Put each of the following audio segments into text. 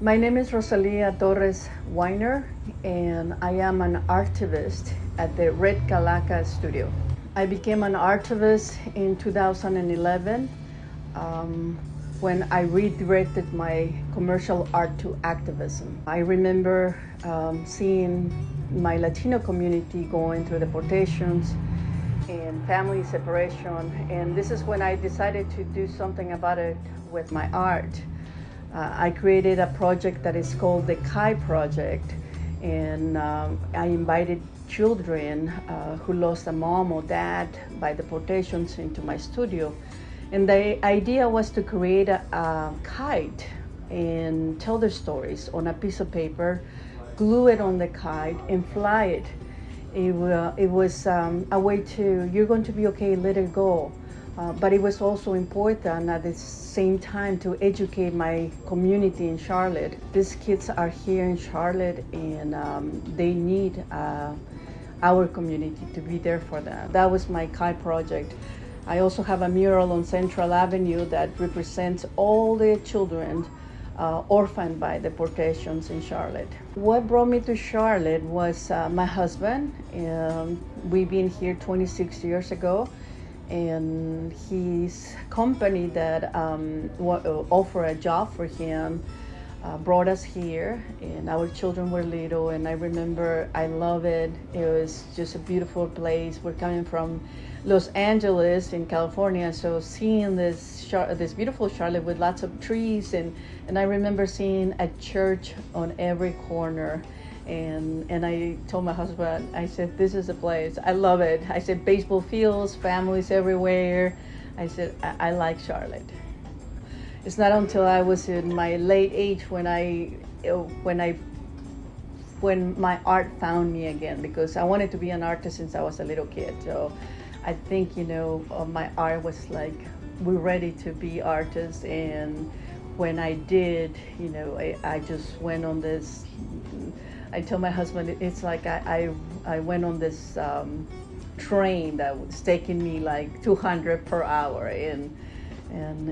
My name is Rosalia Torres-Weiner, and I am an artivist at the Red Calaca studio. I became an artivist in 2011 when I redirected my commercial art to activism. I remember seeing my Latino community going through deportations and family separation, and this is when I decided to do something about it with my art. I created a project that is called the Kai Project, and I invited children who lost a mom or dad by deportations into my studio. And the idea was to create a kite and tell their stories on a piece of paper, glue it on the kite, and fly it. It was a way to, you're going to be okay, let it go. But it was also important at the same time to educate my community in Charlotte. These kids are here in Charlotte, and they need our community to be there for them. That was my Kai project. I also have a mural on Central Avenue that represents all the children orphaned by deportations in Charlotte. What brought me to Charlotte was my husband. We've been here 26 years ago. And his company that offered a job for him brought us here, and our children were little, and I remember I love it. It was just a beautiful place. We're coming from Los Angeles in California, so seeing this beautiful Charlotte with lots of trees, and I remember seeing a church on every corner. And I told my husband, I said, this is the place. I love it. I said, baseball fields, families everywhere. I said, I like Charlotte. It's not until I was in my late age when my art found me again, because I wanted to be an artist since I was a little kid. So I think, my art was like, we're ready to be artists. And when I did, I just went on this. I told my husband, it's like I went on this train that was taking me like 200 per hour, and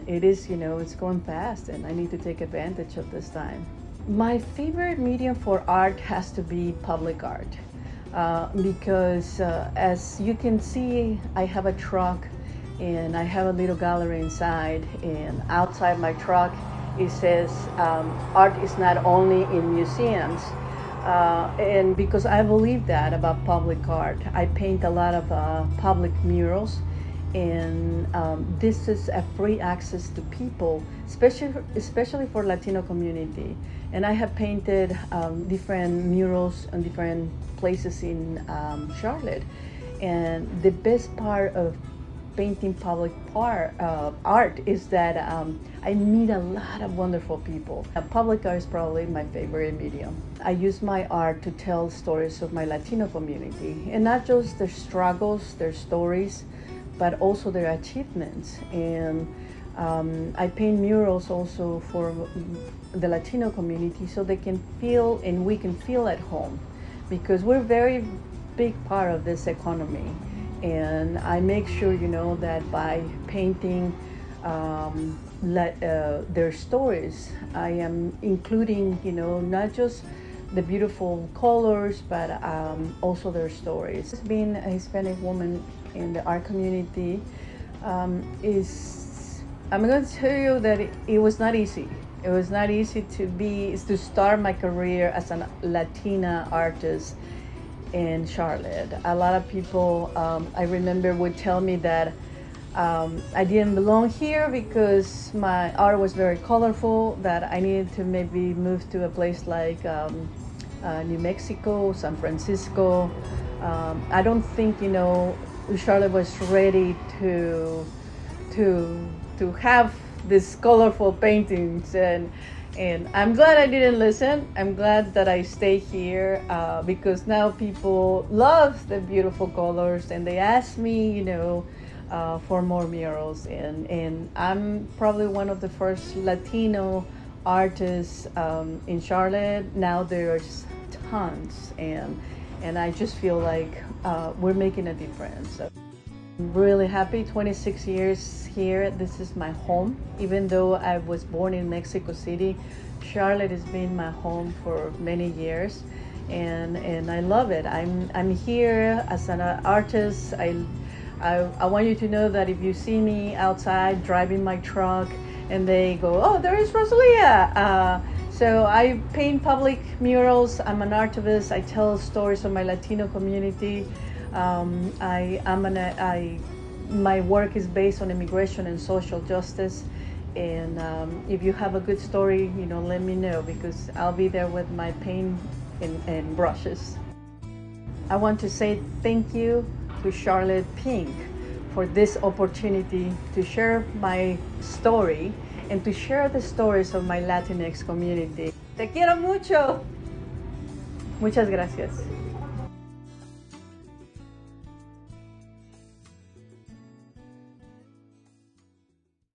it is, it's going fast, and I need to take advantage of this time. My favorite medium for art has to be public art, because as you can see, I have a truck, and I have a little gallery inside, and outside my truck it says art is not only in museums. And because I believe that about public art, I paint a lot of public murals, and this is a free access to people, especially for Latino community. And I have painted different murals in different places in Charlotte. And the best part of painting public art is that I meet a lot of wonderful people. Public art is probably my favorite medium. I use my art to tell stories of my Latino community, and not just their struggles, their stories, but also their achievements. And I paint murals also for the Latino community, so they can feel, and we can feel at home, because we're a very big part of this economy. And I make sure, that by painting their stories, I am including, not just the beautiful colors, but also their stories. Being a Hispanic woman in the art community I'm going to tell you that it was not easy. It was not easy to start my career as a Latina artist in Charlotte. A lot of people, I remember, would tell me that I didn't belong here because my art was very colorful, that I needed to maybe move to a place like New Mexico, San Francisco. I don't think, Charlotte was ready to have these colorful paintings, and I'm glad I didn't listen. I'm glad that I stay here because now people love the beautiful colors, and they ask me, for more murals. And I'm probably one of the first Latino artists in Charlotte. Now there's tons, and I just feel like we're making a difference. Really happy, 26 years here. This is my home. Even though I was born in Mexico City, Charlotte has been my home for many years, and I love it. I'm here as an artist. I want you to know that if you see me outside driving my truck and they go, oh, there is Rosalia. So I paint public murals. I'm an artivist. I tell stories of my Latino community. My work is based on immigration and social justice. And if you have a good story, let me know, because I'll be there with my paint and brushes. I want to say thank you to Charlotte PinC for this opportunity to share my story and to share the stories of my Latinx community. Te quiero mucho. Muchas gracias.